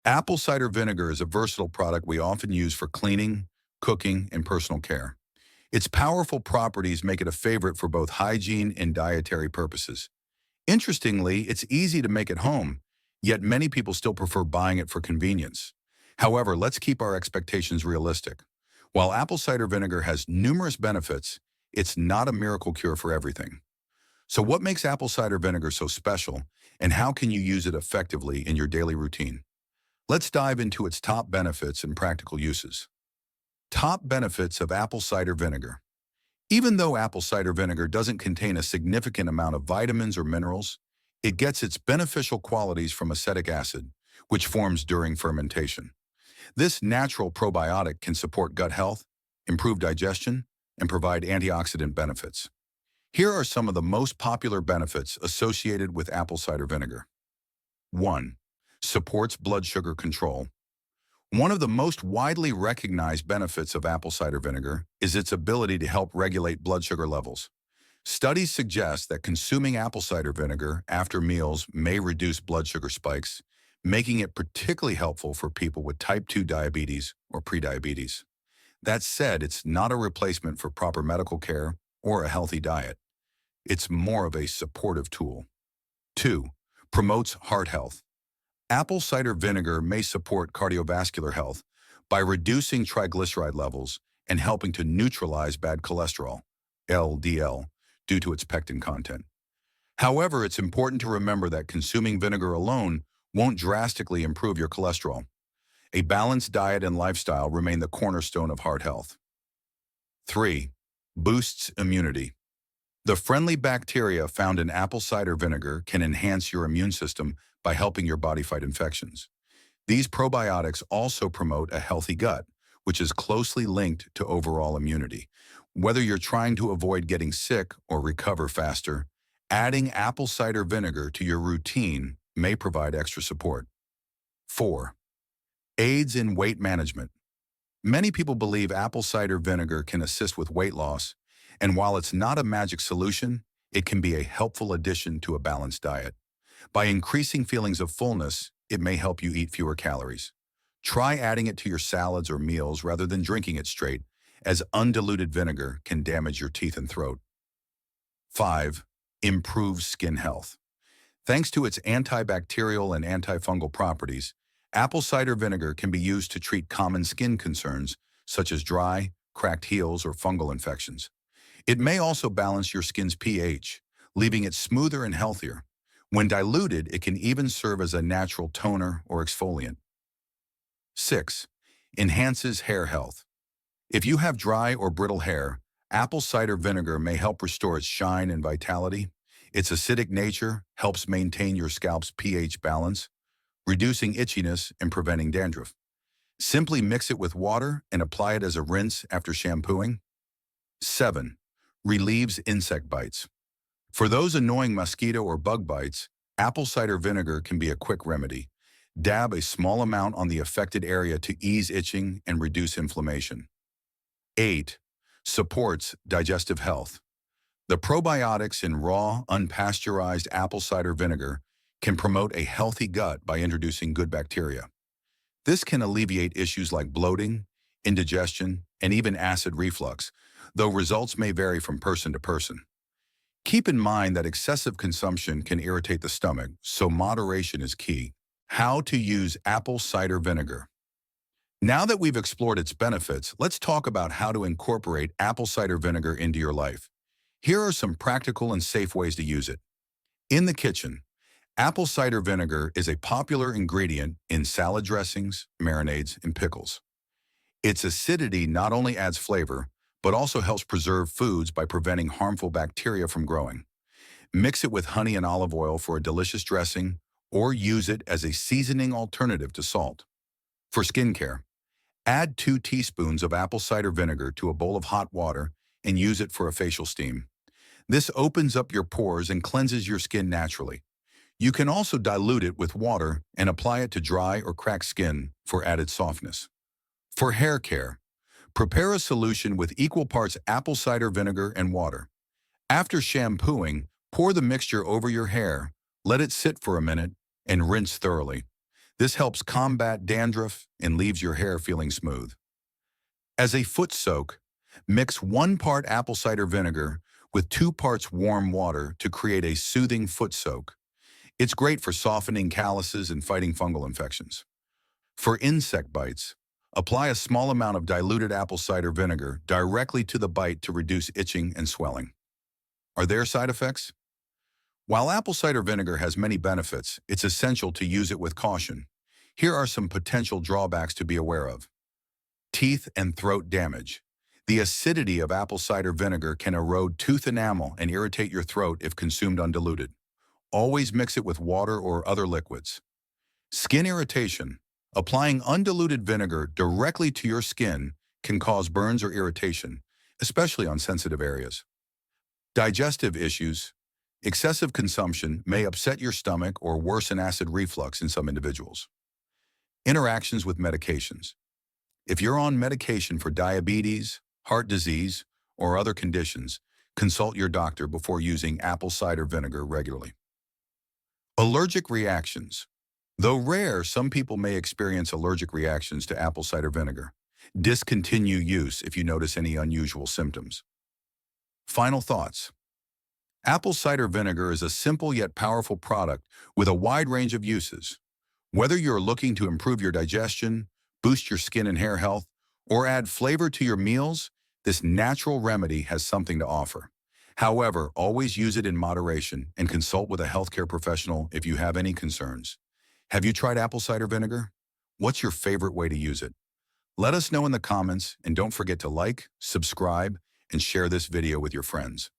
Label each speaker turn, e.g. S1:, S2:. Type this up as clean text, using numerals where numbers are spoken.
S1: Apple cider vinegar is a versatile product we often use for cleaning, cooking, and personal care. Its powerful properties make it a favorite for both hygiene and dietary purposes. Interestingly, it's easy to make at home, yet many people still prefer buying it for convenience. However, let's keep our expectations realistic. While apple cider vinegar has numerous benefits, it's not a miracle cure for everything. So what makes apple cider vinegar so special, and how can you use it effectively in your daily routine? Let's dive into its top benefits and practical uses. Top benefits of apple cider vinegar. Even though apple cider vinegar doesn't contain a significant amount of vitamins or minerals, it gets its beneficial qualities from acetic acid, which forms during fermentation. This natural probiotic can support gut health, improve digestion, and provide antioxidant benefits. Here are some of the most popular benefits associated with apple cider vinegar. 1. Supports blood sugar control. One of the most widely recognized benefits of apple cider vinegar is its ability to help regulate blood sugar levels. Studies suggest that consuming apple cider vinegar after meals may reduce blood sugar spikes, making it particularly helpful for people with type 2 diabetes or prediabetes. That said, it's not a replacement for proper medical care or a healthy diet. It's more of a supportive tool. 2. Promotes heart health. Apple cider vinegar may support cardiovascular health by reducing triglyceride levels and helping to neutralize bad cholesterol, LDL, due to its pectin content. However, it's important to remember that consuming vinegar alone won't drastically improve your cholesterol. A balanced diet and lifestyle remain the cornerstone of heart health. 3. Boosts immunity. The friendly bacteria found in apple cider vinegar can enhance your immune system by helping your body fight infections. These probiotics also promote a healthy gut, which is closely linked to overall immunity. Whether you're trying to avoid getting sick or recover faster, adding apple cider vinegar to your routine may provide extra support. 4. Aids in weight management. Many people believe apple cider vinegar can assist with weight loss, and while it's not a magic solution, it can be a helpful addition to a balanced diet. By increasing feelings of fullness, it may help you eat fewer calories. Try adding it to your salads or meals rather than drinking it straight, as undiluted vinegar can damage your teeth and throat. 5. Improves skin health. Thanks to its antibacterial and antifungal properties, apple cider vinegar can be used to treat common skin concerns such as dry, cracked heels, or fungal infections. It may also balance your skin's pH, leaving it smoother and healthier. When diluted, it can even serve as a natural toner or exfoliant. 6. Enhances hair health. If you have dry or brittle hair, apple cider vinegar may help restore its shine and vitality. Its acidic nature helps maintain your scalp's pH balance, reducing itchiness and preventing dandruff. Simply mix it with water and apply it as a rinse after shampooing. 7. Relieves insect bites. For those annoying mosquito or bug bites, apple cider vinegar can be a quick remedy. Dab a small amount on the affected area to ease itching and reduce inflammation. 8. Supports digestive health. The probiotics in raw, unpasteurized apple cider vinegar can promote a healthy gut by introducing good bacteria. This can alleviate issues like bloating, indigestion, and even acid reflux, though results may vary from person to person. Keep in mind that excessive consumption can irritate the stomach, so moderation is key. How to use apple cider vinegar. Now that we've explored its benefits, let's talk about how to incorporate apple cider vinegar into your life. Here are some practical and safe ways to use it. In the kitchen, apple cider vinegar is a popular ingredient in salad dressings, marinades, and pickles. Its acidity not only adds flavor, but also helps preserve foods by preventing harmful bacteria from growing. Mix it with honey and olive oil for a delicious dressing, or use it as a seasoning alternative to salt. For skincare, add 2 teaspoons of apple cider vinegar to a bowl of hot water and use it for a facial steam. This opens up your pores and cleanses your skin naturally. You can also dilute it with water and apply it to dry or cracked skin for added softness. For hair care, prepare a solution with equal parts apple cider vinegar and water. After shampooing, pour the mixture over your hair, let it sit for a minute, and rinse thoroughly. This helps combat dandruff and leaves your hair feeling smooth. As a foot soak, mix 1 part apple cider vinegar with 2 parts warm water to create a soothing foot soak. It's great for softening calluses and fighting fungal infections. For insect bites, apply a small amount of diluted apple cider vinegar directly to the bite to reduce itching and swelling. Are there side effects? While apple cider vinegar has many benefits, it's essential to use it with caution. Here are some potential drawbacks to be aware of. Teeth and throat damage. The acidity of apple cider vinegar can erode tooth enamel and irritate your throat if consumed undiluted. Always mix it with water or other liquids. Skin irritation. Applying undiluted vinegar directly to your skin can cause burns or irritation, especially on sensitive areas. Digestive issues. Excessive consumption may upset your stomach or worsen acid reflux in some individuals. Interactions with medications. If you're on medication for diabetes, heart disease, or other conditions, consult your doctor before using apple cider vinegar regularly. Allergic reactions. Though rare, some people may experience allergic reactions to apple cider vinegar. Discontinue use if you notice any unusual symptoms. Final thoughts. Apple cider vinegar is a simple yet powerful product with a wide range of uses. Whether you're looking to improve your digestion, boost your skin and hair health, or add flavor to your meals, this natural remedy has something to offer. However, always use it in moderation and consult with a healthcare professional if you have any concerns. Have you tried apple cider vinegar? What's your favorite way to use it? Let us know in the comments, and don't forget to like, subscribe, and share this video with your friends.